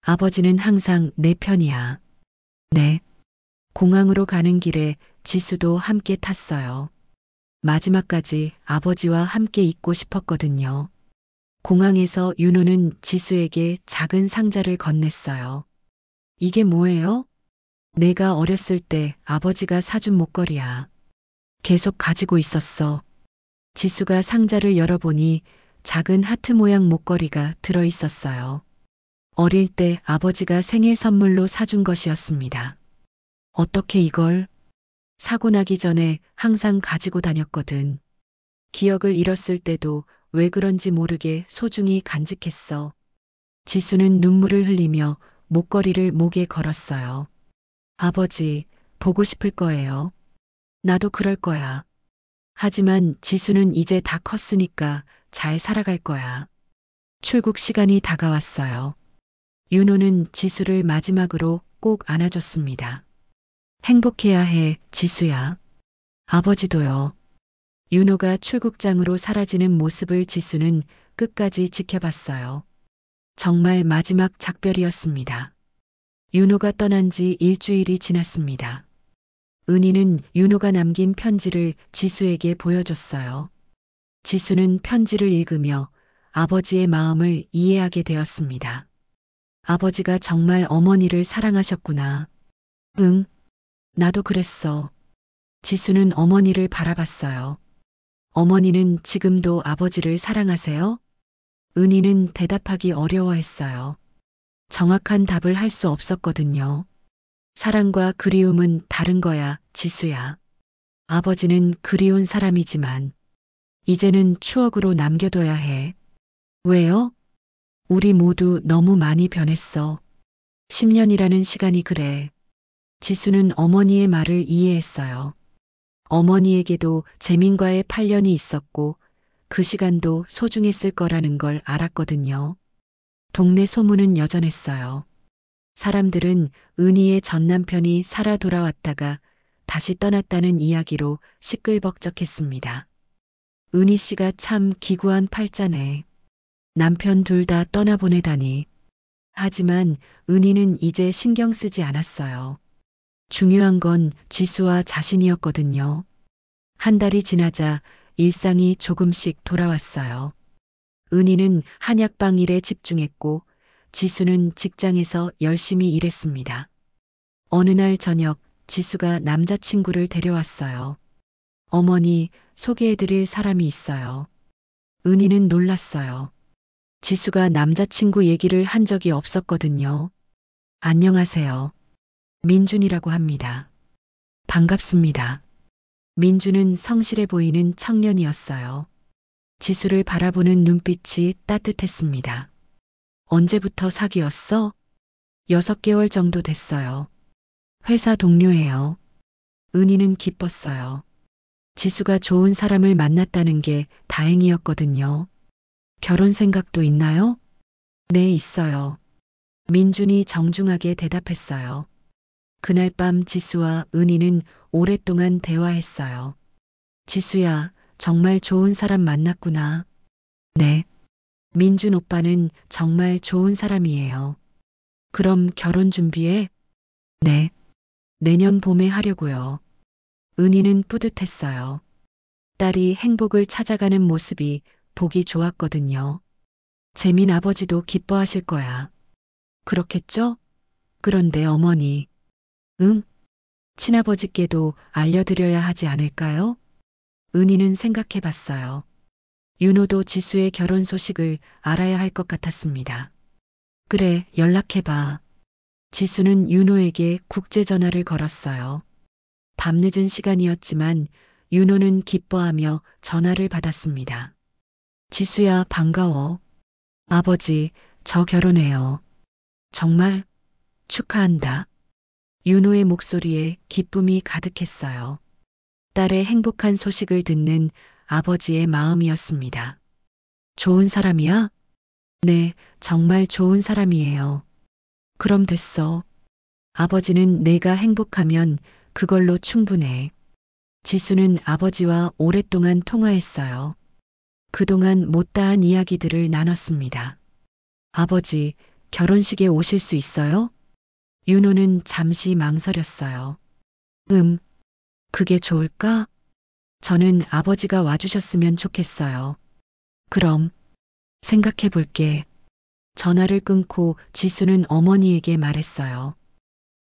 아버지는 항상 내 편이야. 네. 공항으로 가는 길에 지수도 함께 탔어요. 마지막까지 아버지와 함께 있고 싶었거든요. 공항에서 윤호는 지수에게 작은 상자를 건넸어요. 이게 뭐예요? 내가 어렸을 때 아버지가 사준 목걸이야. 계속 가지고 있었어. 지수가 상자를 열어보니 작은 하트 모양 목걸이가 들어 있었어요. 어릴 때 아버지가 생일 선물로 사준 것이었습니다. 어떻게 이걸? 사고 나기 전에 항상 가지고 다녔거든. 기억을 잃었을 때도 왜 그런지 모르게 소중히 간직했어. 지수는 눈물을 흘리며 목걸이를 목에 걸었어요. 아버지, 보고 싶을 거예요. 나도 그럴 거야. 하지만 지수는 이제 다 컸으니까 잘 살아갈 거야. 출국 시간이 다가왔어요. 윤호는 지수를 마지막으로 꼭 안아줬습니다. 행복해야 해, 지수야. 아버지도요. 윤호가 출국장으로 사라지는 모습을 지수는 끝까지 지켜봤어요. 정말 마지막 작별이었습니다. 윤호가 떠난 지 일주일이 지났습니다. 은희는 윤호가 남긴 편지를 지수에게 보여줬어요. 지수는 편지를 읽으며 아버지의 마음을 이해하게 되었습니다. 아버지가 정말 어머니를 사랑하셨구나. 응, 나도 그랬어. 지수는 어머니를 바라봤어요. 어머니는 지금도 아버지를 사랑하세요? 은희는 대답하기 어려워했어요. 정확한 답을 할 수 없었거든요. 사랑과 그리움은 다른 거야, 지수야. 아버지는 그리운 사람이지만 이제는 추억으로 남겨둬야 해. 왜요? 우리 모두 너무 많이 변했어. 10년이라는 시간이 그래. 지수는 어머니의 말을 이해했어요. 어머니에게도 재민과의 8년이 있었고 그 시간도 소중했을 거라는 걸 알았거든요. 동네 소문은 여전했어요. 사람들은 은희의 전 남편이 살아 돌아왔다가 다시 떠났다는 이야기로 시끌벅적했습니다. 은희 씨가 참 기구한 팔자네. 남편 둘 다 떠나보내다니. 하지만 은희는 이제 신경 쓰지 않았어요. 중요한 건 지수와 자신이었거든요. 한 달이 지나자 일상이 조금씩 돌아왔어요. 은희는 한약방 일에 집중했고 지수는 직장에서 열심히 일했습니다. 어느 날 저녁 지수가 남자친구를 데려왔어요. 어머니, 소개해드릴 사람이 있어요. 은희는 놀랐어요. 지수가 남자친구 얘기를 한 적이 없었거든요. 안녕하세요. 민준이라고 합니다. 반갑습니다. 민준은 성실해 보이는 청년이었어요. 지수를 바라보는 눈빛이 따뜻했습니다. 언제부터 사귀었어? 6개월 정도 됐어요. 회사 동료예요. 은희는 기뻤어요. 지수가 좋은 사람을 만났다는 게 다행이었거든요. 결혼 생각도 있나요? 네, 있어요. 민준이 정중하게 대답했어요. 그날 밤 지수와 은희는 오랫동안 대화했어요. 지수야, 정말 좋은 사람 만났구나. 네. 민준 오빠는 정말 좋은 사람이에요. 그럼 결혼 준비해? 네. 내년 봄에 하려고요. 은희는 뿌듯했어요. 딸이 행복을 찾아가는 모습이 보기 좋았거든요. 재민 아버지도 기뻐하실 거야. 그렇겠죠? 그런데 어머니. 응? 친아버지께도 알려드려야 하지 않을까요? 은희는 생각해 봤어요. 윤호도 지수의 결혼 소식을 알아야 할 것 같았습니다. 그래, 연락해봐. 지수는 윤호에게 국제 전화를 걸었어요. 밤늦은 시간이었지만 윤호는 기뻐하며 전화를 받았습니다. 지수야, 반가워. 아버지, 저 결혼해요. 정말? 축하한다. 윤호의 목소리에 기쁨이 가득했어요. 딸의 행복한 소식을 듣는 아버지의 마음이었습니다. 좋은 사람이야? 네, 정말 좋은 사람이에요. 그럼 됐어. 아버지는 내가 행복하면 그걸로 충분해. 지수는 아버지와 오랫동안 통화했어요. 그동안 못다한 이야기들을 나눴습니다. 아버지, 결혼식에 오실 수 있어요? 윤호는 잠시 망설였어요. 그게 좋을까? 저는 아버지가 와주셨으면 좋겠어요. 그럼, 생각해 볼게. 전화를 끊고 지수는 어머니에게 말했어요.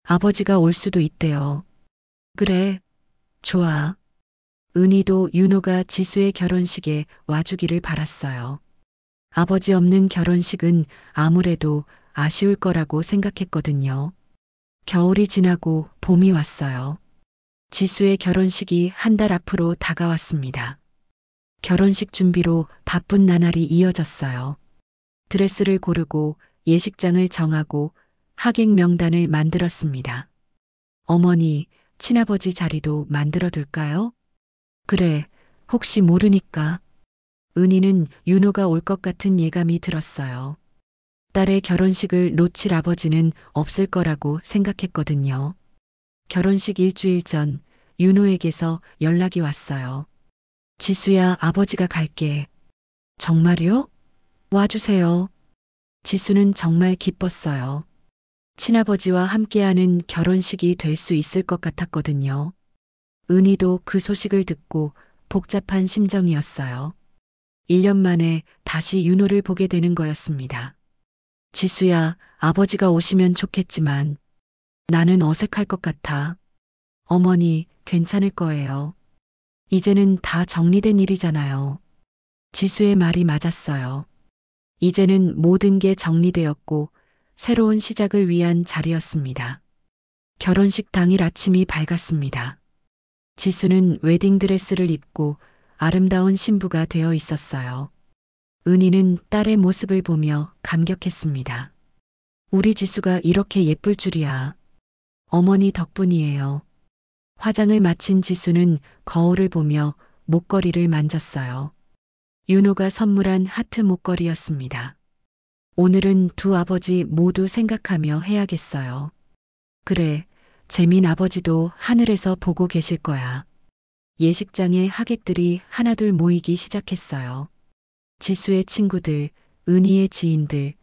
아버지가 올 수도 있대요. 그래, 좋아. 은희도 윤호가 지수의 결혼식에 와주기를 바랐어요. 아버지 없는 결혼식은 아무래도 아쉬울 거라고 생각했거든요. 겨울이 지나고 봄이 왔어요. 지수의 결혼식이 한 달 앞으로 다가왔습니다. 결혼식 준비로 바쁜 나날이 이어졌어요. 드레스를 고르고 예식장을 정하고 하객 명단을 만들었습니다. 어머니, 친아버지 자리도 만들어둘까요? 그래, 혹시 모르니까. 은희는 윤호가 올 것 같은 예감이 들었어요. 딸의 결혼식을 놓칠 아버지는 없을 거라고 생각했거든요. 결혼식 일주일 전 윤호에게서 연락이 왔어요. 지수야, 아버지가 갈게. 정말요? 와주세요. 지수는 정말 기뻤어요. 친아버지와 함께하는 결혼식이 될 수 있을 것 같았거든요. 은희도 그 소식을 듣고 복잡한 심정이었어요. 1년 만에 다시 윤호를 보게 되는 거였습니다. 지수야, 아버지가 오시면 좋겠지만 나는 어색할 것 같아. 어머니, 괜찮을 거예요. 이제는 다 정리된 일이잖아요. 지수의 말이 맞았어요. 이제는 모든 게 정리되었고 새로운 시작을 위한 자리였습니다. 결혼식 당일 아침이 밝았습니다. 지수는 웨딩드레스를 입고 아름다운 신부가 되어 있었어요. 은희는 딸의 모습을 보며 감격했습니다. 우리 지수가 이렇게 예쁠 줄이야. 어머니 덕분이에요. 화장을 마친 지수는 거울을 보며 목걸이를 만졌어요. 윤호가 선물한 하트 목걸이였습니다. 오늘은 두 아버지 모두 생각하며 해야겠어요. 그래, 재민 아버지도 하늘에서 보고 계실 거야. 예식장에 하객들이 하나둘 모이기 시작했어요. 지수의 친구들, 은희의 지인들,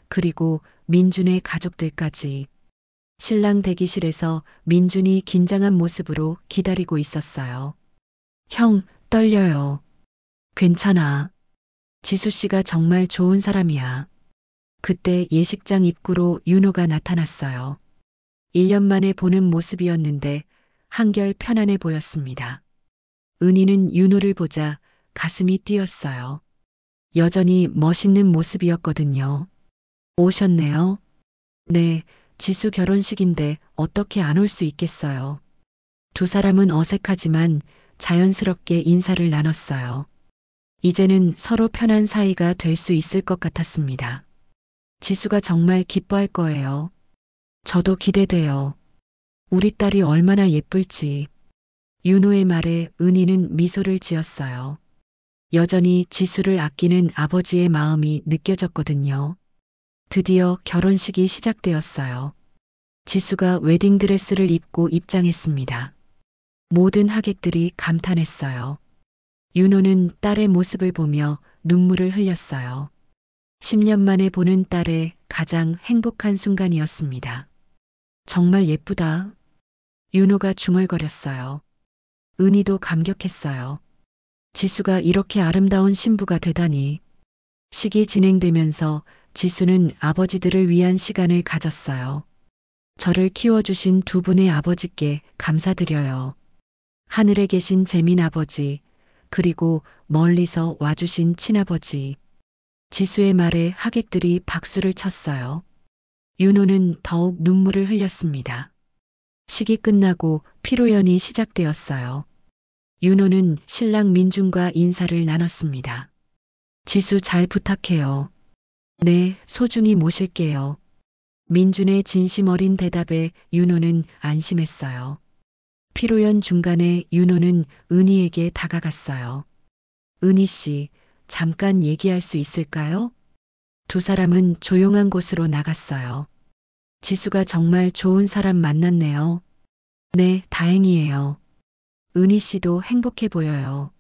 그리고 민준의 가족들까지. 신랑 대기실에서 민준이 긴장한 모습으로 기다리고 있었어요. 형, 떨려요. 괜찮아. 지수 씨가 정말 좋은 사람이야. 그때 예식장 입구로 윤호가 나타났어요. 1년 만에 보는 모습이었는데 한결 편안해 보였습니다. 은희는 윤호를 보자 가슴이 뛰었어요. 여전히 멋있는 모습이었거든요. 오셨네요. 네, 지수 결혼식인데 어떻게 안 올 수 있겠어요. 두 사람은 어색하지만 자연스럽게 인사를 나눴어요. 이제는 서로 편한 사이가 될 수 있을 것 같았습니다. 지수가 정말 기뻐할 거예요. 저도 기대돼요. 우리 딸이 얼마나 예쁠지. 윤호의 말에 은희는 미소를 지었어요. 여전히 지수를 아끼는 아버지의 마음이 느껴졌거든요. 드디어 결혼식이 시작되었어요. 지수가 웨딩드레스를 입고 입장했습니다. 모든 하객들이 감탄했어요. 윤호는 딸의 모습을 보며 눈물을 흘렸어요. 10년 만에 보는 딸의 가장 행복한 순간이었습니다. 정말 예쁘다. 윤호가 중얼거렸어요. 은희도 감격했어요. 지수가 이렇게 아름다운 신부가 되다니. 식이 진행되면서 지수는 아버지들을 위한 시간을 가졌어요. 저를 키워주신 두 분의 아버지께 감사드려요. 하늘에 계신 재민 아버지, 그리고 멀리서 와주신 친아버지. 지수의 말에 하객들이 박수를 쳤어요. 윤호는 더욱 눈물을 흘렸습니다. 식이 끝나고 피로연이 시작되었어요. 윤호는 신랑 민준과 인사를 나눴습니다. 지수 잘 부탁해요. 네, 소중히 모실게요. 민준의 진심 어린 대답에 윤호는 안심했어요. 피로연 중간에 윤호는 은희에게 다가갔어요. 은희 씨, 잠깐 얘기할 수 있을까요? 두 사람은 조용한 곳으로 나갔어요. 지수가 정말 좋은 사람 만났네요. 네, 다행이에요. 은희 씨도 행복해 보여요.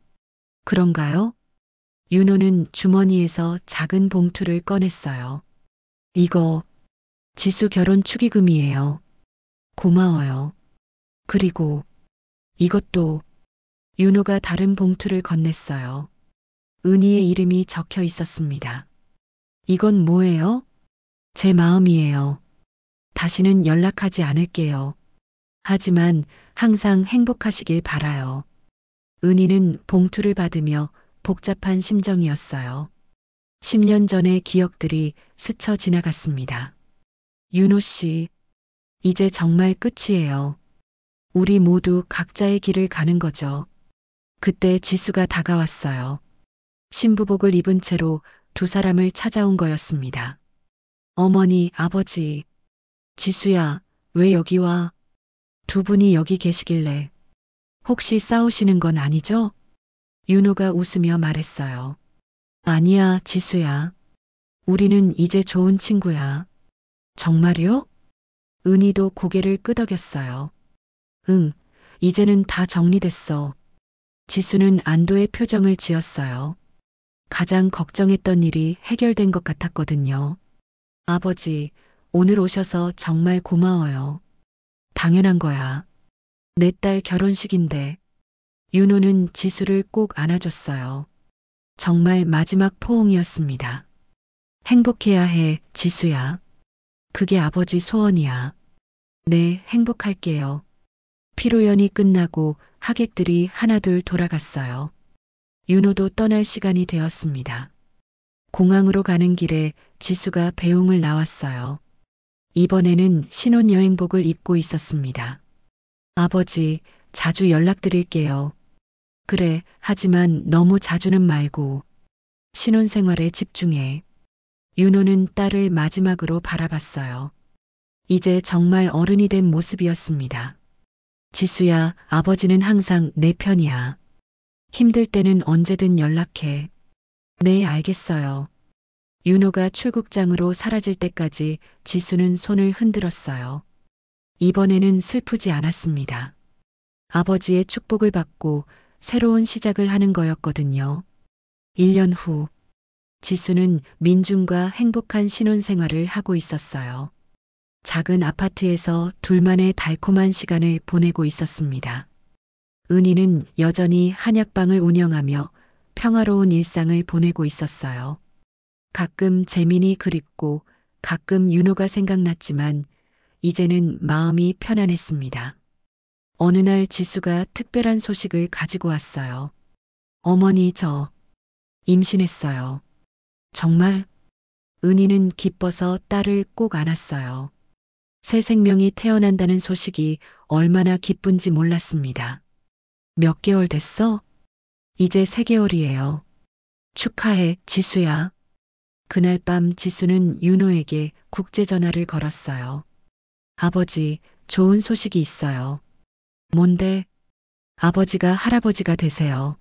그런가요? 윤호는 주머니에서 작은 봉투를 꺼냈어요. 이거 지수 결혼 축의금이에요. 고마워요. 그리고 이것도. 윤호가 다른 봉투를 건넸어요. 은희의 이름이 적혀 있었습니다. 이건 뭐예요? 제 마음이에요. 다시는 연락하지 않을게요. 하지만 항상 행복하시길 바라요. 은희는 봉투를 받으며 복잡한 심정이었어요. 10년 전의 기억들이 스쳐 지나갔습니다. 윤호 씨, 이제 정말 끝이에요. 우리 모두 각자의 길을 가는 거죠. 그때 지수가 다가왔어요. 신부복을 입은 채로 두 사람을 찾아온 거였습니다. 어머니, 아버지. 지수야, 왜 여기 와? 두 분이 여기 계시길래. 혹시 싸우시는 건 아니죠? 윤호가 웃으며 말했어요. 아니야, 지수야. 우리는 이제 좋은 친구야. 정말요? 은희도 고개를 끄덕였어요. 응, 이제는 다 정리됐어. 지수는 안도의 표정을 지었어요. 가장 걱정했던 일이 해결된 것 같았거든요. 아버지, 오늘 오셔서 정말 고마워요. 당연한 거야. 내 딸 결혼식인데. 윤호는 지수를 꼭 안아줬어요. 정말 마지막 포옹이었습니다. 행복해야 해, 지수야. 그게 아버지 소원이야. 네, 행복할게요. 피로연이 끝나고 하객들이 하나둘 돌아갔어요. 윤호도 떠날 시간이 되었습니다. 공항으로 가는 길에 지수가 배웅을 나왔어요. 이번에는 신혼여행복을 입고 있었습니다. 아버지, 자주 연락드릴게요. 그래, 하지만 너무 자주는 말고 신혼생활에 집중해. 윤호는 딸을 마지막으로 바라봤어요. 이제 정말 어른이 된 모습이었습니다. 지수야, 아버지는 항상 내 편이야. 힘들 때는 언제든 연락해. 네, 알겠어요. 윤호가 출국장으로 사라질 때까지 지수는 손을 흔들었어요. 이번에는 슬프지 않았습니다. 아버지의 축복을 받고 새로운 시작을 하는 거였거든요. 1년 후, 지수는 민준과 행복한 신혼생활을 하고 있었어요. 작은 아파트에서 둘만의 달콤한 시간을 보내고 있었습니다. 은희는 여전히 한약방을 운영하며 평화로운 일상을 보내고 있었어요. 가끔 재민이 그립고 가끔 윤호가 생각났지만 이제는 마음이 편안했습니다. 어느 날 지수가 특별한 소식을 가지고 왔어요. 어머니, 저 임신했어요. 정말? 은희는 기뻐서 딸을 꼭 안았어요. 새 생명이 태어난다는 소식이 얼마나 기쁜지 몰랐습니다. 몇 개월 됐어? 이제 3개월이에요. 축하해, 지수야. 그날 밤 지수는 윤호에게 국제전화를 걸었어요. 아버지, 좋은 소식이 있어요. 뭔데? 아버지가 할아버지가 되세요.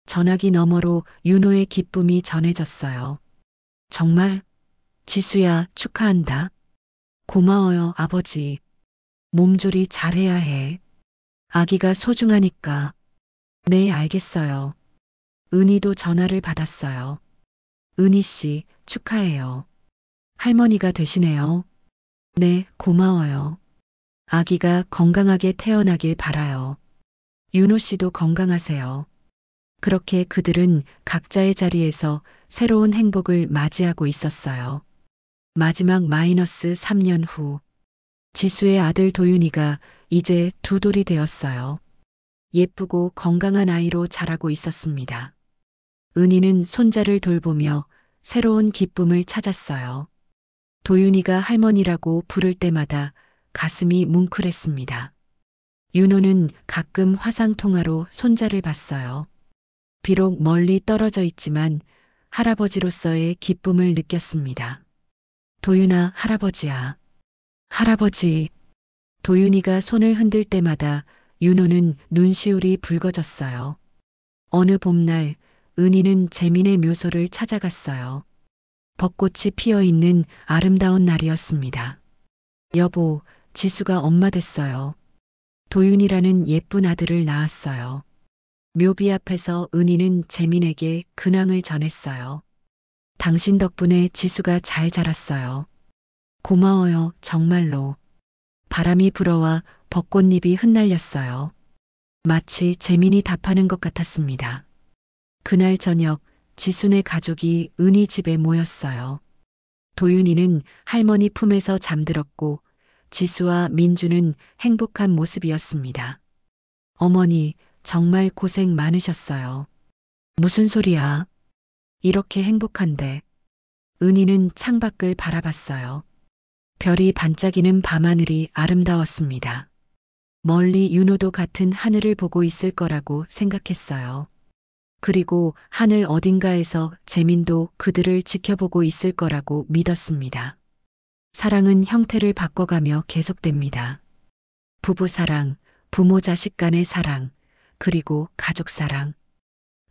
전화기 너머로 윤호의 기쁨이 전해졌어요. 정말? 지수야, 축하한다. 고마워요, 아버지. 몸조리 잘해야 해. 아기가 소중하니까. 네, 알겠어요. 은희도 전화를 받았어요. 은희 씨, 축하해요. 할머니가 되시네요. 네, 고마워요. 아기가 건강하게 태어나길 바라요. 윤호 씨도 건강하세요. 그렇게 그들은 각자의 자리에서 새로운 행복을 맞이하고 있었어요. 마지막 -3년 후, 지수의 아들 도윤이가 이제 2돌이 되었어요. 예쁘고 건강한 아이로 자라고 있었습니다. 은희는 손자를 돌보며 새로운 기쁨을 찾았어요. 도윤이가 할머니라고 부를 때마다 가슴이 뭉클했습니다. 윤호는 가끔 화상통화로 손자를 봤어요. 비록 멀리 떨어져 있지만 할아버지로서의 기쁨을 느꼈습니다. 도윤아, 할아버지야. 할아버지. 도윤이가 손을 흔들 때마다 윤호는 눈시울이 붉어졌어요. 어느 봄날 은희는 재민의 묘소를 찾아갔어요. 벚꽃이 피어 있는 아름다운 날이었습니다. 여보, 지수가 엄마 됐어요. 도윤이라는 예쁜 아들을 낳았어요. 묘비 앞에서 은희는 재민에게 근황을 전했어요. 당신 덕분에 지수가 잘 자랐어요. 고마워요, 정말로. 바람이 불어와 벚꽃잎이 흩날렸어요. 마치 재민이 답하는 것 같았습니다. 그날 저녁 지수네 가족이 은희 집에 모였어요. 도윤이는 할머니 품에서 잠들었고 지수와 민주는 행복한 모습이었습니다. 어머니, 정말 고생 많으셨어요. 무슨 소리야? 이렇게 행복한데. 은희는 창밖을 바라봤어요. 별이 반짝이는 밤하늘이 아름다웠습니다. 멀리 윤호도 같은 하늘을 보고 있을 거라고 생각했어요. 그리고 하늘 어딘가에서 재민도 그들을 지켜보고 있을 거라고 믿었습니다. 사랑은 형태를 바꿔가며 계속됩니다. 부부 사랑, 부모 자식 간의 사랑, 그리고 가족 사랑.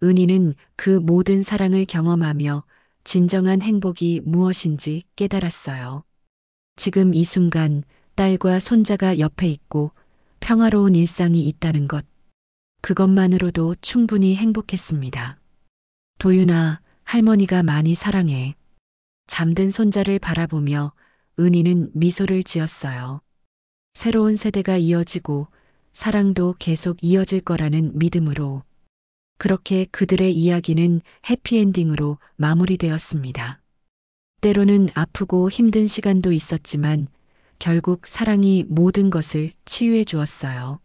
은희는 그 모든 사랑을 경험하며 진정한 행복이 무엇인지 깨달았어요. 지금 이 순간 딸과 손자가 옆에 있고 평화로운 일상이 있다는 것. 그것만으로도 충분히 행복했습니다. 도윤아, 할머니가 많이 사랑해. 잠든 손자를 바라보며 은희는 미소를 지었어요. 새로운 세대가 이어지고 사랑도 계속 이어질 거라는 믿음으로. 그렇게 그들의 이야기는 해피엔딩으로 마무리되었습니다. 때로는 아프고 힘든 시간도 있었지만 결국 사랑이 모든 것을 치유해 주었어요.